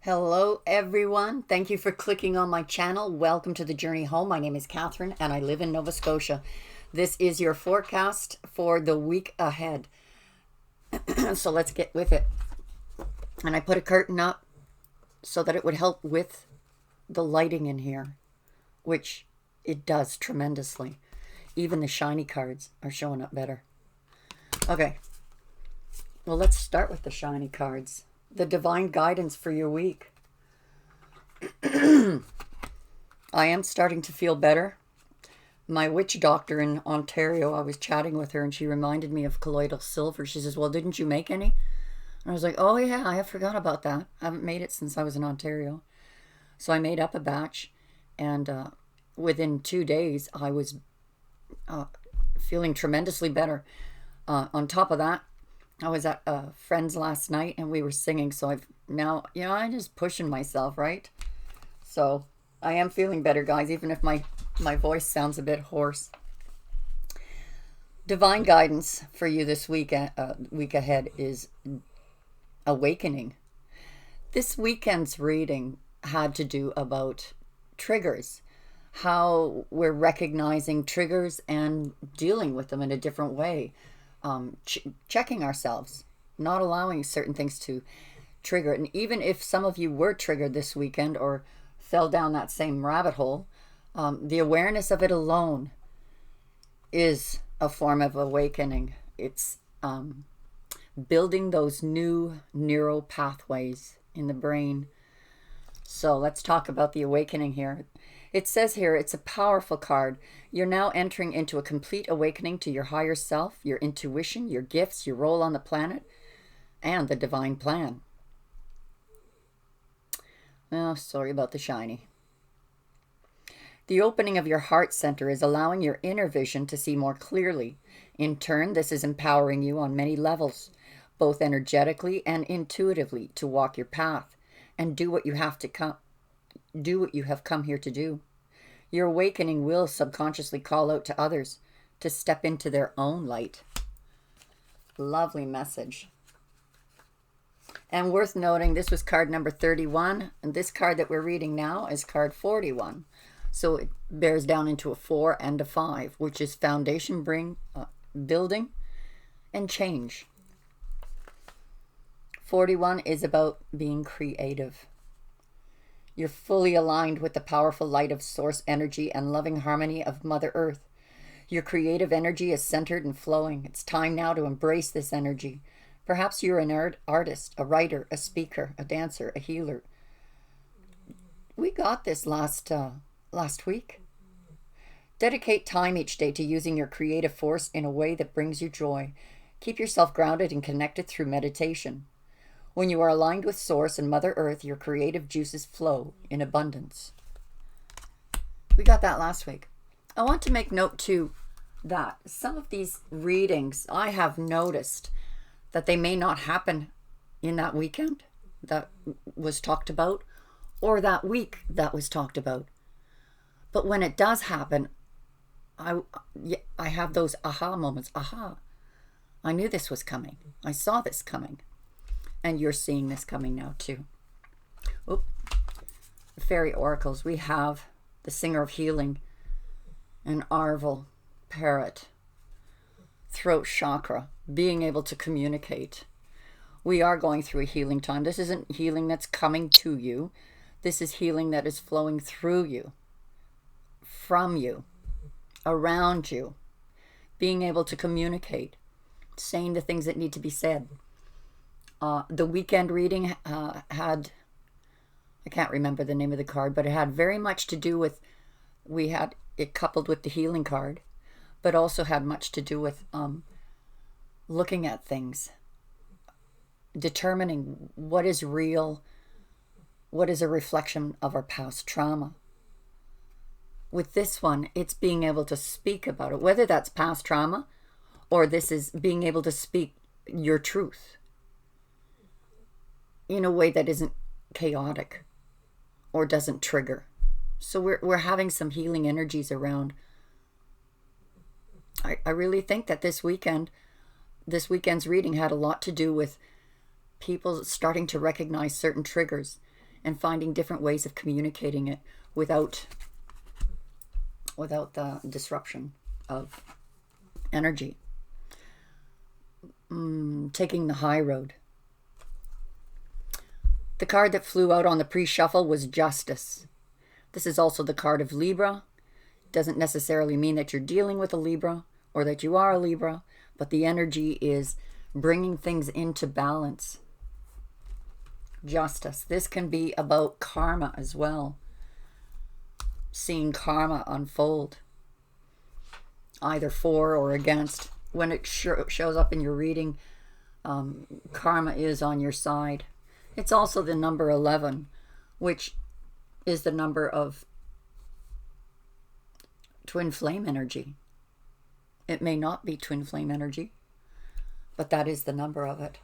Hello, everyone. Thank you for clicking on my channel. Welcome to the journey home. My name is Catherine and I live in Nova Scotia. This is your forecast for the week ahead. So let's get with it. And I put a curtain up so that it would help with the lighting in here, which it does tremendously. Even the shiny cards are showing up better. Okay. Well, let's start with the shiny cards. The divine guidance for your week. I am starting to feel better. My witch doctor in Ontario, I was chatting with her and she reminded me of colloidal silver. She says, well, didn't you make any? And I was like, oh yeah, I have forgot about that. I haven't made it since I was in Ontario. So I made up a batch and within 2 days I was feeling tremendously better. On top of that, I was at a friend's last night and we were singing. So I've now, I'm just pushing myself, right? So I am feeling better, guys, even if my voice sounds a bit hoarse. Divine guidance for you this week ahead is awakening. This weekend's reading had to do about triggers, how we're recognizing triggers and dealing with them in a different way. Checking ourselves, not allowing certain things to trigger. And even if some of you were triggered this weekend or fell down that same rabbit hole, the awareness of it alone is a form of awakening. It's building those new neural pathways in the brain. So let's talk about the awakening here. It says here, it's a powerful card. You're now entering into a complete awakening to your higher self, your intuition, your gifts, your role on the planet, and the divine plan. Oh, sorry about the shiny. The opening of your heart center is allowing your inner vision to see more clearly. In turn, this is empowering you on many levels, both energetically and intuitively, to walk your path and do what you have come here to do. Your awakening will subconsciously call out to others to step into their own light. Lovely message. And worth noting, this was card number 31, and this card that we're reading now is card 41. So it bears down into a 4 and a 5, which is foundation building and change. 41 is about being creative. You're fully aligned with the powerful light of source energy and loving harmony of Mother Earth. Your creative energy is centered and flowing. It's time now to embrace this energy. Perhaps you're an artist, a writer, a speaker, a dancer, a healer. We got this last week. Dedicate time each day to using your creative force in a way that brings you joy. Keep yourself grounded and connected through meditation. When you are aligned with Source and Mother Earth, your creative juices flow in abundance. We got that last week. I want to make note too that some of these readings I have noticed that they may not happen in that weekend that was talked about or that week that was talked about. But when it does happen, I have those aha moments. Aha, I knew this was coming. I saw this coming. And you're seeing this coming now too. Oop. The fairy oracles. We have the Singer of Healing, an Arvel, Parrot, throat chakra, being able to communicate. We are going through a healing time. This isn't healing that's coming to you. This is healing that is flowing through you, from you, around you, being able to communicate, saying the things that need to be said. The weekend reading had, I can't remember the name of the card, but it had very much to do with, we had it coupled with the healing card, but also had much to do with looking at things, determining what is real, what is a reflection of our past trauma. With this one, it's being able to speak about it, whether that's past trauma or this is being able to speak your truth in a way that isn't chaotic or doesn't trigger. So we're having some healing energies around. I really think that this weekend's reading had a lot to do with people starting to recognize certain triggers and finding different ways of communicating it without the disruption of energy. Taking the high road. The card that flew out on the pre-shuffle was Justice. This is also the card of Libra. Doesn't necessarily mean that you're dealing with a Libra or that you are a Libra, but the energy is bringing things into balance. Justice. This can be about karma as well. Seeing karma unfold, either for or against. When it shows up in your reading, karma is on your side. It's also the number 11, which is the number of twin flame energy. It may not be twin flame energy, but that is the number of it.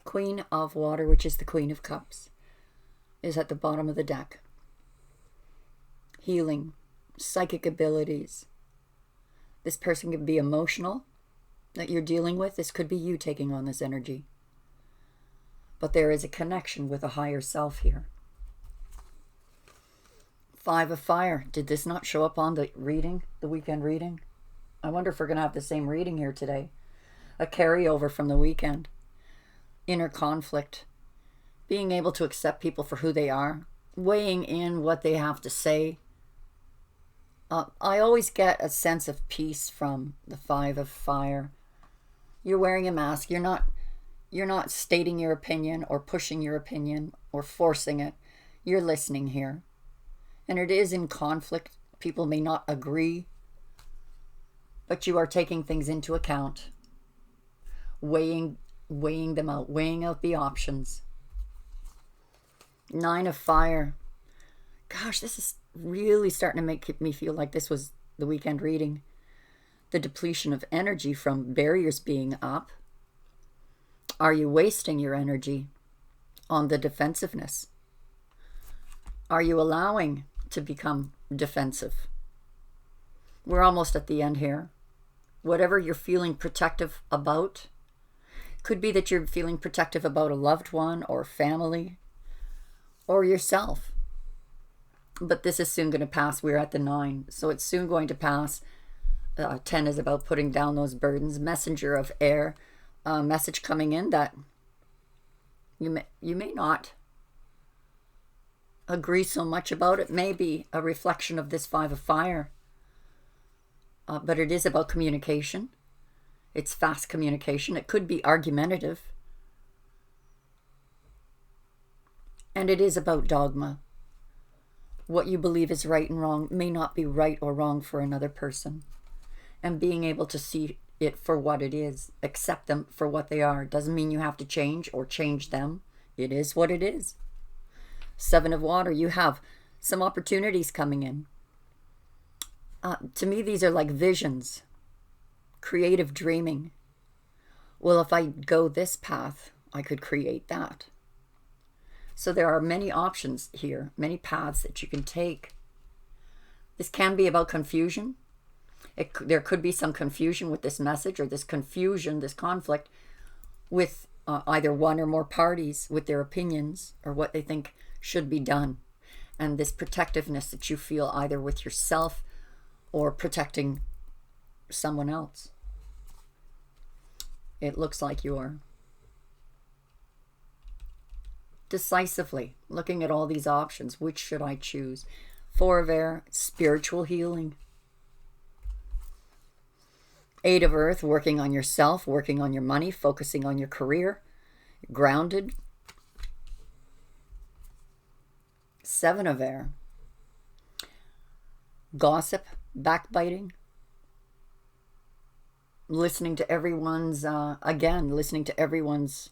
Queen of Water, which is the Queen of Cups, is at the bottom of the deck. Healing, psychic abilities. This person can be emotional that you're dealing with. This could be you taking on this energy. But there is a connection with a higher self here. Five of Fire. Did this not show up on the reading, the weekend reading? I wonder if we're going to have the same reading here today. A carryover from the weekend. Inner conflict. Being able to accept people for who they are. Weighing in what they have to say. I always get a sense of peace from the Five of Fire. You're wearing a mask. You're not stating your opinion or pushing your opinion or forcing it. You're listening here. And it is in conflict. People may not agree, but you are taking things into account. Weighing them out. Weighing out the options. Nine of Fire. Gosh, this is really starting to make me feel like this was the weekend reading. The depletion of energy from barriers being up. Are you wasting your energy on the defensiveness? Are you allowing to become defensive? We're almost at the end here. Whatever you're feeling protective about, could be that you're feeling protective about a loved one or family or yourself. But this is soon going to pass. We're at the 9, so it's soon going to pass. 10 is about putting down those burdens. Messenger of air. Message coming in that you may not agree so much about. It may be a reflection of this Five of Fire. But it is about communication. It's fast communication. It could be argumentative. And it is about dogma. What you believe is right and wrong may not be right or wrong for another person. And being able to see it for what it is, accept them for what they are. Doesn't mean you have to change or change them. It is what it is. Seven of Water, you have some opportunities coming in. To me, these are like visions, creative dreaming. Well, if I go this path, I could create that. So there are many options here, many paths that you can take. This can be about confusion. There could be some confusion with this message, or this confusion, this conflict with either one or more parties with their opinions or what they think should be done. And this protectiveness that you feel either with yourself or protecting someone else. It looks like you are. Decisively looking at all these options. Which should I choose? Four of Air, spiritual healing. Eight of Earth, working on yourself, working on your money, focusing on your career. Grounded. Seven of Air. Gossip, backbiting. Listening to everyone's, listening to everyone's.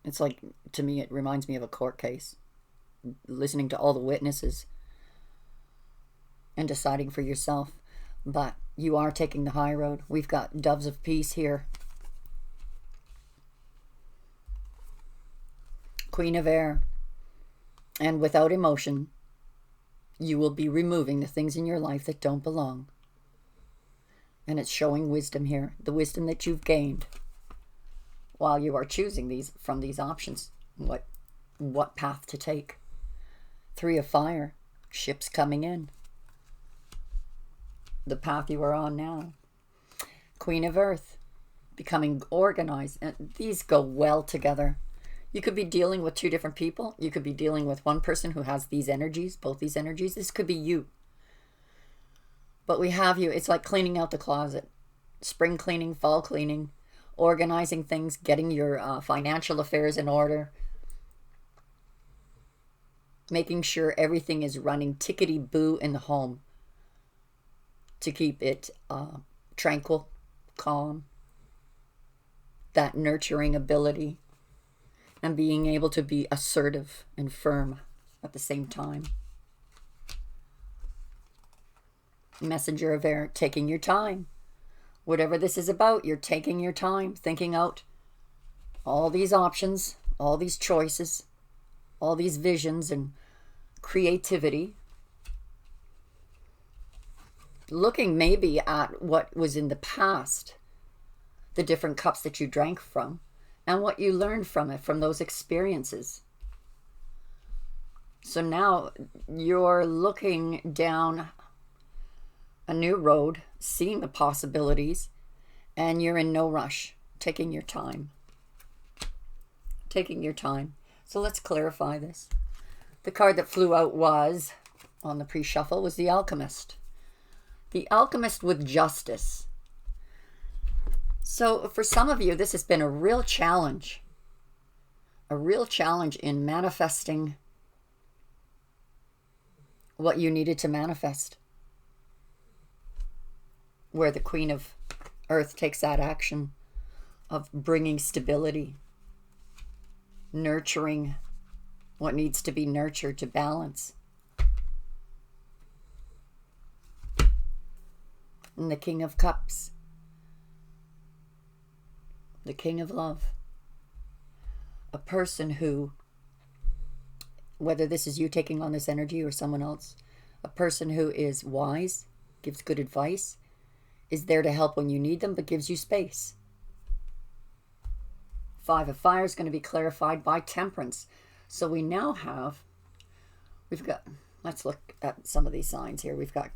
It's like, to me, it reminds me of a court case. Listening to all the witnesses and deciding for yourself. But you are taking the high road. We've got doves of peace here. Queen of Air. And without emotion, you will be removing the things in your life that don't belong. And it's showing wisdom here. The wisdom that you've gained while you are choosing these from these options. What what path to take. Three of Fire, ships coming in. The path you are on now. Queen of Earth, becoming organized. And these go well together. You could be dealing with two different people. You could be dealing with one person who has these energies, both these energies. This could be you. But we have you. It's like cleaning out the closet. Spring cleaning, fall cleaning, organizing things, getting your financial affairs in order, making sure everything is running tickety-boo in the home to keep it tranquil, calm, that nurturing ability, and being able to be assertive and firm at the same time. Messenger of Air, taking your time. Whatever this is about, you're taking your time, thinking out all these options, all these choices, all these visions and creativity. Looking maybe at what was in the past, the different cups that you drank from, and what you learned from it, from those experiences. So now you're looking down a new road, seeing the possibilities, and you're in no rush, taking your time. Taking your time. So let's clarify this. The card that flew out was, on the pre-shuffle, was the Alchemist. The Alchemist with justice. So for some of you, this has been a real challenge. A real challenge in manifesting what you needed to manifest. Where the Queen of Earth takes that action of bringing stability, nurturing what needs to be nurtured to balance. And the King of Cups, the King of Love, a person who, whether this is you taking on this energy or someone else, a person who is wise, gives good advice, is there to help when you need them, but gives you space. Five of Fire is going to be clarified by Temperance. So we now have, we've got, let's look at some of these signs here. We've got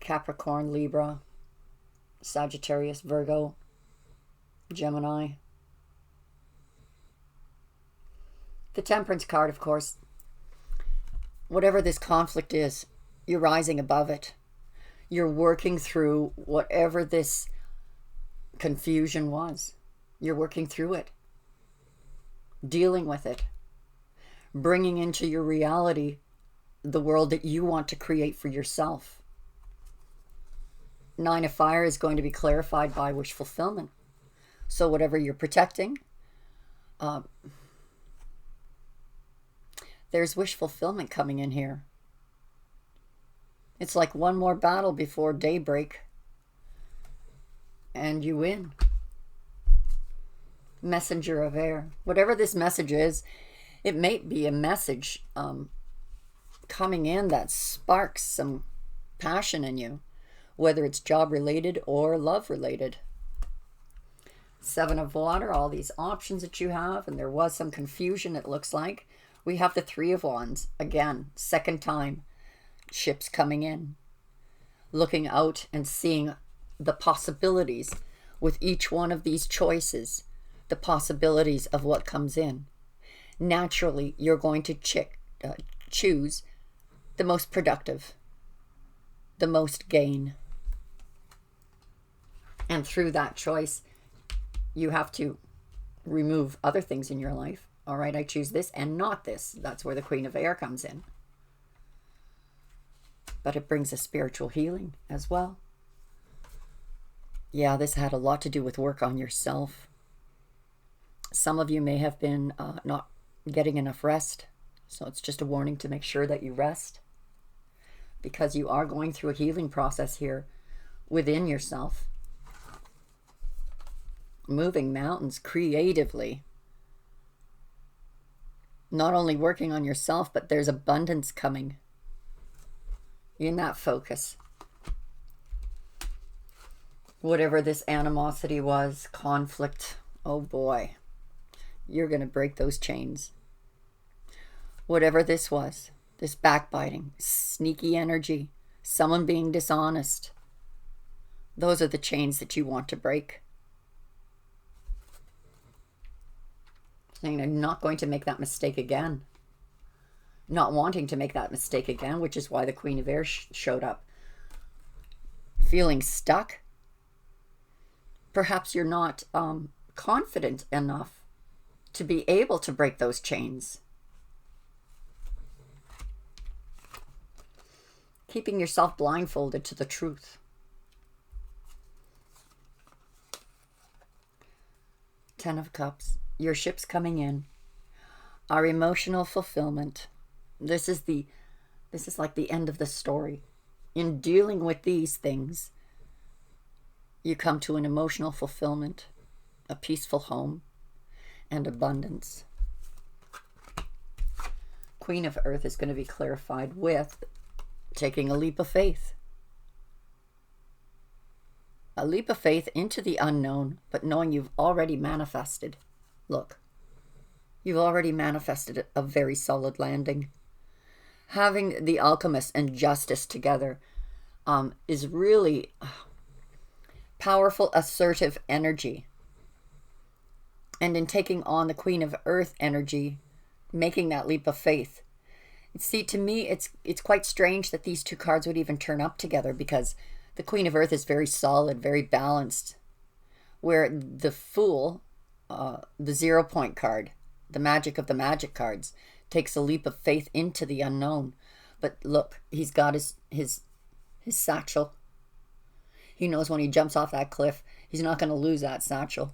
Capricorn, Libra, Sagittarius, Virgo, Gemini. The Temperance card, of course, whatever this conflict is, you're rising above it. You're working through whatever this confusion was. You're working through it, dealing with it, bringing into your reality the world that you want to create for yourself. Nine of Fire is going to be clarified by wish fulfillment. So whatever you're protecting, there's wish fulfillment coming in here. It's like one more battle before daybreak, and you win. Messenger of Air. Whatever this message is, it may be a message coming in that sparks some passion in you, whether it's job related or love related. Seven of Water, all these options that you have, and there was some confusion, it looks like. We have the Three of Wands, again, second time. Ships coming in, looking out and seeing the possibilities with each one of these choices, the possibilities of what comes in. Naturally, you're going to choose the most productive, the most gain. And through that choice, you have to remove other things in your life. All right, I choose this and not this. That's where the Queen of Air comes in. But it brings a spiritual healing as well. Yeah, this had a lot to do with work on yourself. Some of you may have been not getting enough rest. So it's just a warning to make sure that you rest. Because you are going through a healing process here within yourself. Moving mountains creatively. Not only working on yourself, but there's abundance coming. In that focus. Whatever this animosity was, conflict, oh boy, you're going to break those chains. Whatever this was, this backbiting, sneaky energy, someone being dishonest, those are the chains that you want to break. Saying I'm not going to make that mistake again. Not wanting to make that mistake again, which is why the Queen of Air showed up. Feeling stuck. Perhaps you're not confident enough to be able to break those chains. Keeping yourself blindfolded to the truth. Ten of Cups. Your ship's coming in. Our emotional fulfillment. This is like the end of the story. In dealing with these things, you come to an emotional fulfillment, a peaceful home, and abundance. Queen of Earth is going to be clarified with taking a leap of faith. A leap of faith into the unknown, but knowing you've already manifested. Look, you've already manifested a very solid landing. Having the alchemist and justice together is really powerful, assertive energy. And in taking on the Queen of Earth energy, making that leap of faith. See, to me, it's quite strange that these two cards would even turn up together, because the Queen of Earth is very solid, very balanced, where the Fool, the 0 point card, the magic of the magic cards, takes a leap of faith into the unknown. But look, he's got his satchel. He knows when he jumps off that cliff, he's not going to lose that satchel.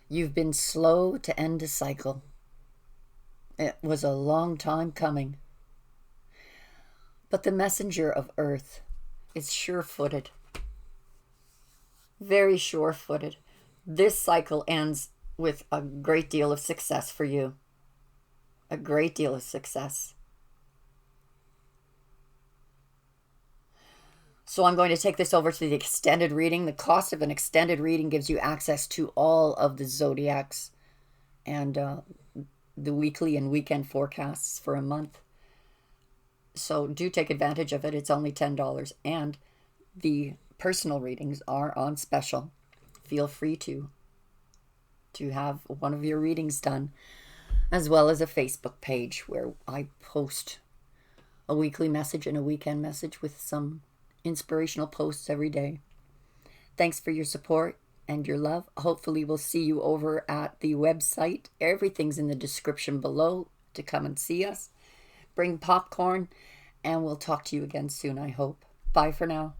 You've been slow to end a cycle. It was a long time coming. But the messenger of Earth is sure-footed. Very sure-footed. This cycle ends with a great deal of success for you. A great deal of success. So I'm going to take this over to the extended reading. The cost of an extended reading gives you access to all of the Zodiacs and the weekly and weekend forecasts for a month. So do take advantage of it. It's only $10. And the personal readings are on special. Feel free to have one of your readings done, as well as a Facebook page where I post a weekly message and a weekend message with some inspirational posts every day. Thanks for your support and your love. Hopefully we'll see you over at the website. Everything's in the description below to come and see us. Bring popcorn, and we'll talk to you again soon, I hope. Bye for now.